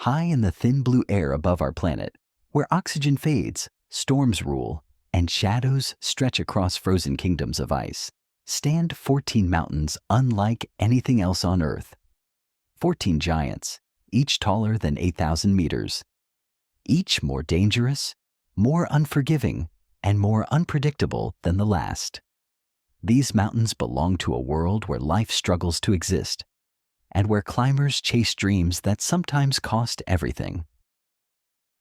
high in the thin blue air above our planet, where oxygen fades, storms rule, and shadows stretch across frozen kingdoms of ice, stand 14 mountains unlike anything else on Earth. 14 giants, each taller than 8,000 meters. Each more dangerous, more unforgiving, and more unpredictable than the last. These mountains belong to a world where life struggles to exist, and where climbers chase dreams that sometimes cost everything.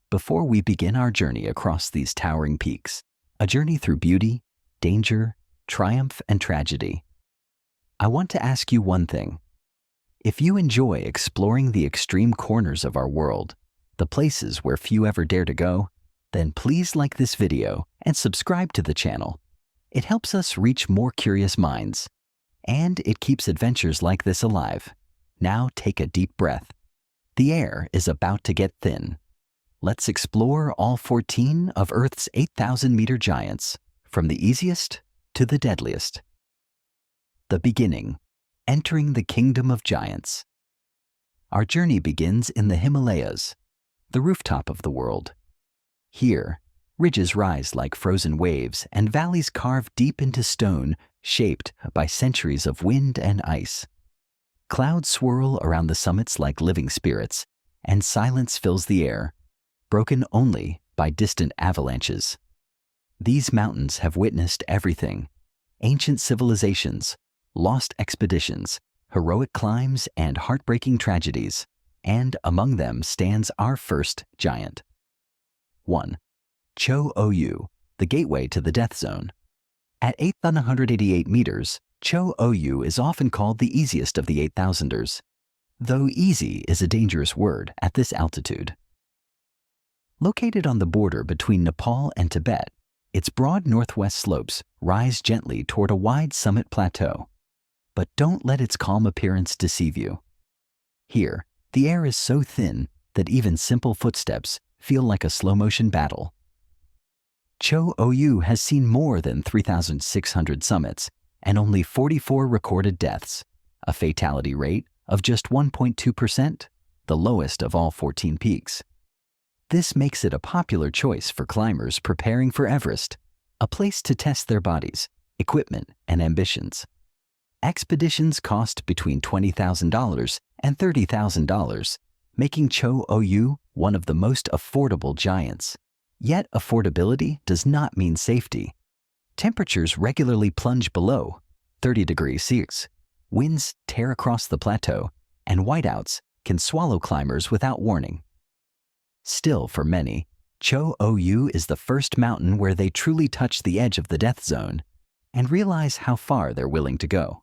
Before we begin our journey across these towering peaks, a journey through beauty, danger, triumph, and tragedy, I want to ask you one thing. If you enjoy exploring the extreme corners of our world, the places where few ever dare to go, then please like this video and subscribe to the channel. It helps us reach more curious minds, and it keeps adventures like this alive. Now take a deep breath. The air is about to get thin. Let's explore all 14 of Earth's 8,000-meter giants, from the easiest to the deadliest. The beginning, entering the kingdom of giants. Our journey begins in the Himalayas, the rooftop of the world. Here, ridges rise like frozen waves and valleys carve deep into stone, shaped by centuries of wind and ice. Clouds swirl around the summits like living spirits, and silence fills the air, broken only by distant avalanches. These mountains have witnessed everything: ancient civilizations, lost expeditions, heroic climbs, and heartbreaking tragedies, and among them stands our first giant. 1. Cho Oyu, the gateway to the death zone. At 8,188 meters, Cho Oyu is often called the easiest of the 8,000ers, though easy is a dangerous word at this altitude. Located on the border between Nepal and Tibet, its broad northwest slopes rise gently toward a wide summit plateau. But don't let its calm appearance deceive you. Here, the air is so thin that even simple footsteps feel like a slow-motion battle. Cho Oyu has seen more than 3,600 summits and only 44 recorded deaths, a fatality rate of just 1.2%, the lowest of all 14 peaks. This makes it a popular choice for climbers preparing for Everest, a place to test their bodies, equipment, and ambitions. Expeditions cost between $20,000 and $30,000, making Cho Oyu one of the most affordable giants. Yet affordability does not mean safety. Temperatures regularly plunge below 30 degrees Celsius, winds tear across the plateau, and whiteouts can swallow climbers without warning. Still, for many, Cho Oyu is the first mountain where they truly touch the edge of the death zone and realize how far they're willing to go.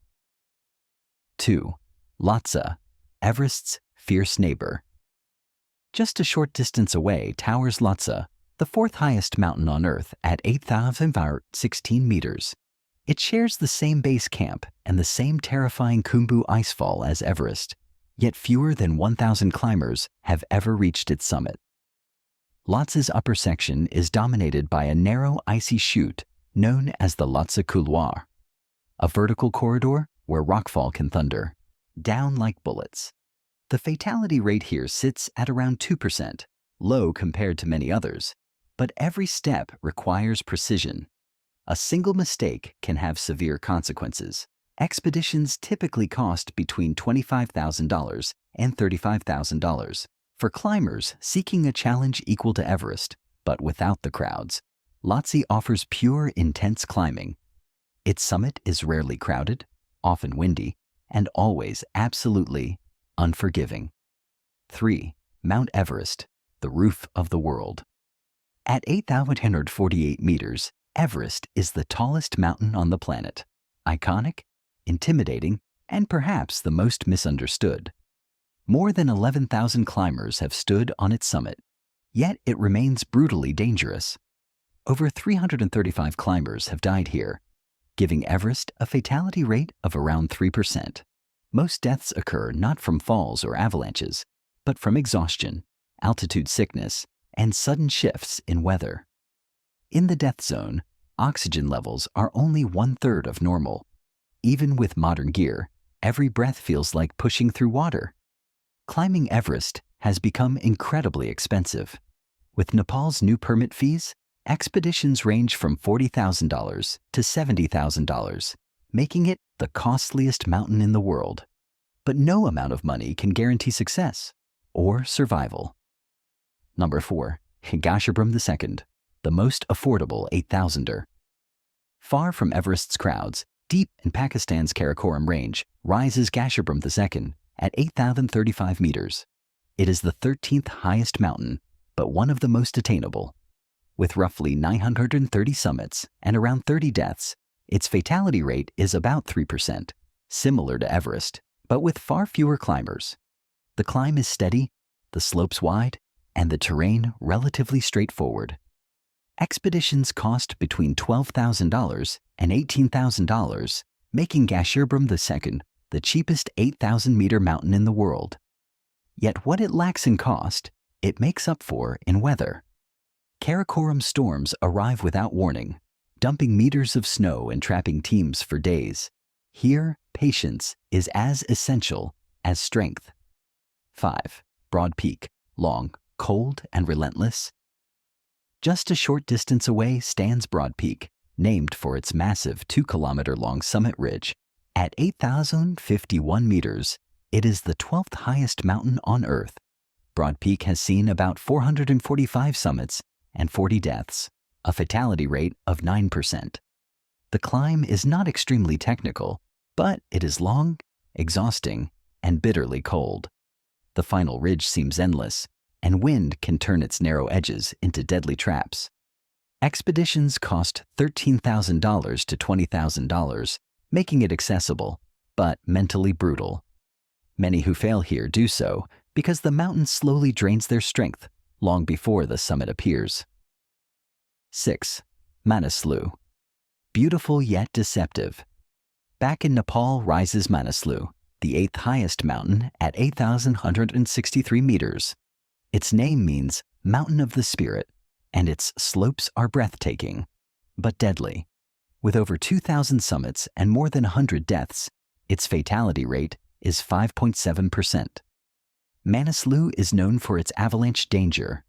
2. Lhotse, Everest's fierce neighbor. Just a short distance away towers Lhotse, the fourth highest mountain on Earth at 8,016 meters. It shares the same base camp and the same terrifying Khumbu icefall as Everest, yet fewer than 1,000 climbers have ever reached its summit. Lhotse's upper section is dominated by a narrow icy chute known as the Lhotse Couloir, a vertical corridor where rockfall can thunder down like bullets. The fatality rate here sits at around 2%, low compared to many others, but every step requires precision. A single mistake can have severe consequences. Expeditions typically cost between $25,000 and $35,000. For climbers seeking a challenge equal to Everest, but without the crowds, Lhotse offers pure, intense climbing. Its summit is rarely crowded, often windy, and always absolutely unforgiving. 3. Mount Everest, the roof of the world. At 8,148 meters, Everest is the tallest mountain on the planet. Iconic, intimidating, and perhaps the most misunderstood. More than 11,000 climbers have stood on its summit, yet it remains brutally dangerous. Over 335 climbers have died here, giving Everest a fatality rate of around 3%. Most deaths occur not from falls or avalanches, but from exhaustion, altitude sickness, and sudden shifts in weather. In the death zone, oxygen levels are only 1/3 of normal. Even with modern gear, every breath feels like pushing through water. Climbing Everest has become incredibly expensive. With Nepal's new permit fees, expeditions range from $40,000 to $70,000, making it the costliest mountain in the world. But no amount of money can guarantee success or survival. Number 4. Gasherbrum II, the most affordable 8,000er. Far from Everest's crowds, deep in Pakistan's Karakoram range, rises Gasherbrum II at 8,035 meters. It is the 13th highest mountain, but one of the most attainable. With roughly 930 summits and around 30 deaths, its fatality rate is about 3%, similar to Everest, but with far fewer climbers. The climb is steady, the slopes wide, and the terrain relatively straightforward. Expeditions cost between $12,000 and $18,000, making Gasherbrum II the cheapest 8,000-meter mountain in the world. Yet what it lacks in cost, it makes up for in weather. Karakoram storms arrive without warning, dumping meters of snow and trapping teams for days. Here, patience is as essential as strength. 5. Broad Peak, long, cold, and relentless. Just a short distance away stands Broad Peak, named for its massive 2-kilometer-long summit ridge. At 8,051 meters, it is the 12th highest mountain on Earth. Broad Peak has seen about 445 summits and 40 deaths, a fatality rate of 9%. The climb is not extremely technical, but it is long, exhausting, and bitterly cold. The final ridge seems endless, and wind can turn its narrow edges into deadly traps. Expeditions cost $13,000 to $20,000, making it accessible, but mentally brutal. Many who fail here do so because the mountain slowly drains their strength long before the summit appears. 6. Manaslu. Beautiful yet deceptive. Back in Nepal rises Manaslu, the 8th highest mountain at 8,163 meters. Its name means Mountain of the Spirit, and its slopes are breathtaking, but deadly. With over 2,000 summits and more than 100 deaths, its fatality rate is 5.7%. Manaslu is known for its avalanche danger.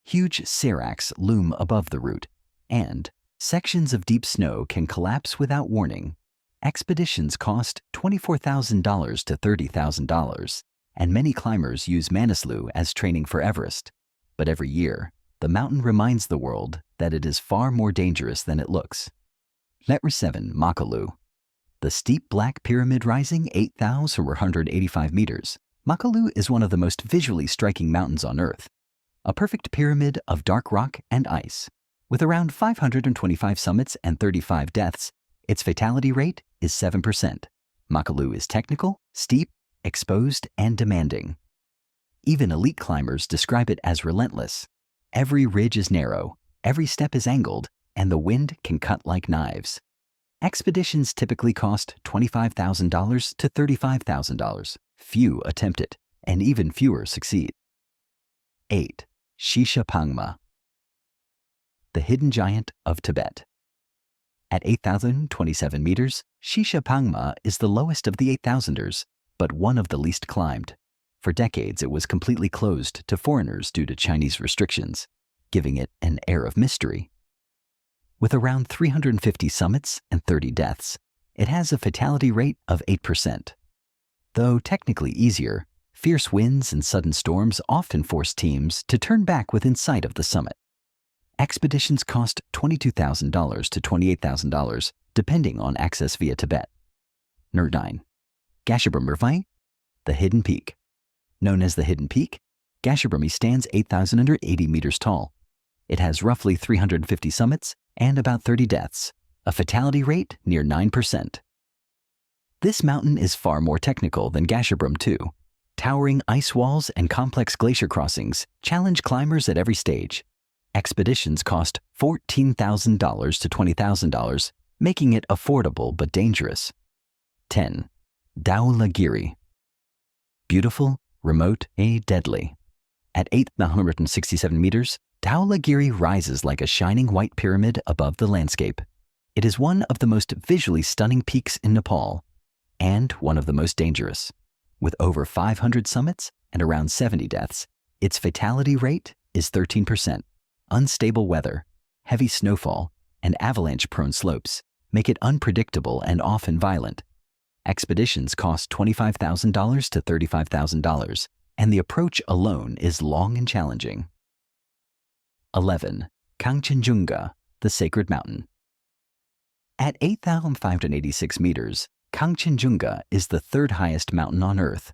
Huge seracs loom above the route, and sections of deep snow can collapse without warning. Expeditions cost $24,000 to $30,000, and many climbers use Manaslu as training for Everest. But every year, the mountain reminds the world that it is far more dangerous than it looks. Number 7. Makalu. The steep black pyramid rising 8,485 meters, Makalu is one of the most visually striking mountains on Earth. A perfect pyramid of dark rock and ice. With around 525 summits and 35 deaths, its fatality rate is 7%. Makalu is technical, steep, exposed, and demanding. Even elite climbers describe it as relentless. Every ridge is narrow, every step is angled, and the wind can cut like knives. Expeditions typically cost $25,000 to $35,000. Few attempt it, and even fewer succeed. 8. Shishapangma. The hidden giant of Tibet. At 8,027 meters, Shishapangma is the lowest of the 8,000ers, but one of the least climbed. For decades, it was completely closed to foreigners due to Chinese restrictions, giving it an air of mystery. With around 350 summits and 30 deaths, it has a fatality rate of 8%. Though technically easier, fierce winds and sudden storms often force teams to turn back within sight of the summit. Expeditions cost $22,000 to $28,000, depending on access via Tibet. Number 9. Gasherbrum, the hidden peak. Known as the hidden peak, Gasherbrum stands 8,080 meters tall. It has roughly 350 summits and about 30 deaths, a fatality rate near 9%. This mountain is far more technical than Gasherbrum II. Towering ice walls and complex glacier crossings challenge climbers at every stage. Expeditions cost $14,000 to $20,000, making it affordable but dangerous. 10. Dhaulagiri. Beautiful, remote, and deadly. At 8,967 meters, Dhaulagiri rises like a shining white pyramid above the landscape. It is one of the most visually stunning peaks in Nepal, and one of the most dangerous. With over 500 summits and around 70 deaths. Its fatality rate is 13%. Unstable weather, heavy snowfall, and avalanche-prone slopes make it unpredictable and often violent. Expeditions cost $25,000 to $35,000, and the approach alone is long and challenging. 11. Kangchenjunga, the Sacred Mountain. At 8,586 meters, Kangchenjunga is the third highest mountain on Earth.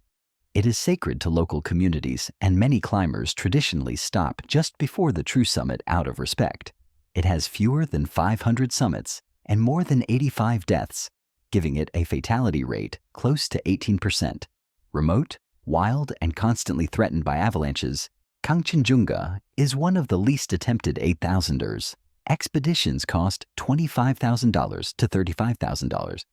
It is sacred to local communities, and many climbers traditionally stop just before the true summit out of respect. It has fewer than 500 summits and more than 85 deaths, giving it a fatality rate close to 18%. Remote, wild, and constantly threatened by avalanches, Kangchenjunga is one of the least attempted 8,000ers. Expeditions cost $25,000 to $35,000.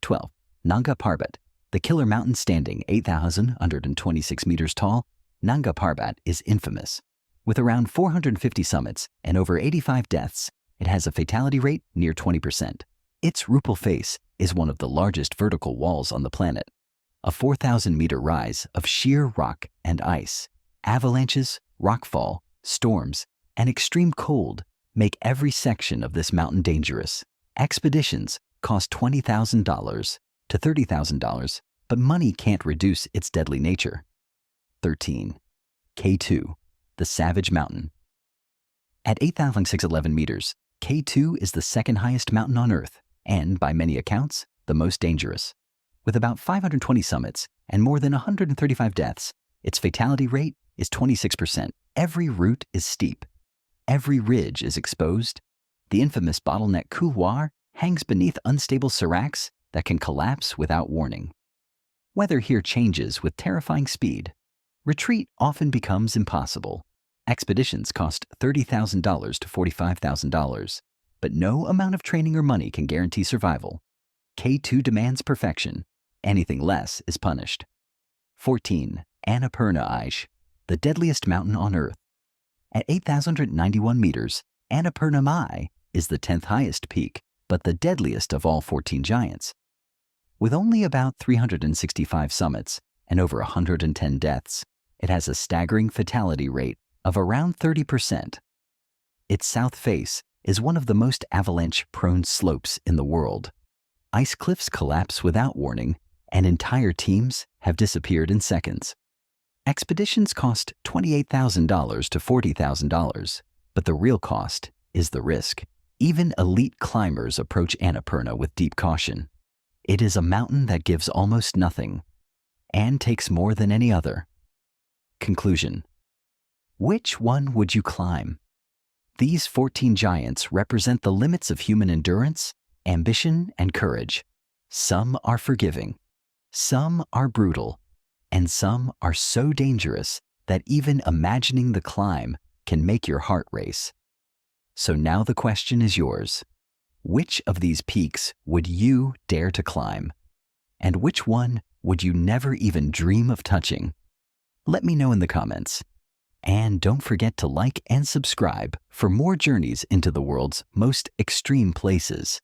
12. Nanga Parbat, the killer mountain standing 8,126 meters tall. Nanga Parbat is infamous. With around 450 summits and over 85 deaths, it has a fatality rate near 20%. Its Rupal face is one of the largest vertical walls on the planet. A 4,000-meter rise of sheer rock and ice. Avalanches, rockfall, storms, and extreme cold make every section of this mountain dangerous. Expeditions cost $20,000 to $30,000, but money can't reduce its deadly nature. 13. K2, the Savage Mountain. At 8,611 meters, K2 is the second highest mountain on Earth and, by many accounts, the most dangerous. With about 520 summits and more than 135 deaths, its fatality rate is 26%. Every route is steep. Every ridge is exposed. The infamous bottleneck couloir hangs beneath unstable seracs that can collapse without warning. Weather here changes with terrifying speed. Retreat often becomes impossible. Expeditions cost $30,000 to $45,000, but no amount of training or money can guarantee survival. K2 demands perfection. Anything less is punished. 14. Annapurna Aish, the deadliest mountain on Earth. At 8,091 meters, Annapurna Mai is the 10th highest peak, but the deadliest of all 14 giants. With only about 365 summits and over 110 deaths, it has a staggering fatality rate of around 30%. Its south face is one of the most avalanche-prone slopes in the world. Ice cliffs collapse without warning, and entire teams have disappeared in seconds. Expeditions cost $28,000 to $40,000, but the real cost is the risk. Even elite climbers approach Annapurna with deep caution. It is a mountain that gives almost nothing and takes more than any other. Conclusion. Which one would you climb? These 14 giants represent the limits of human endurance, ambition, and courage. Some are forgiving, some are brutal, and some are so dangerous that even imagining the climb can make your heart race. So now the question is yours. Which of these peaks would you dare to climb? And which one would you never even dream of touching? Let me know in the comments. And don't forget to like and subscribe for more journeys into the world's most extreme places.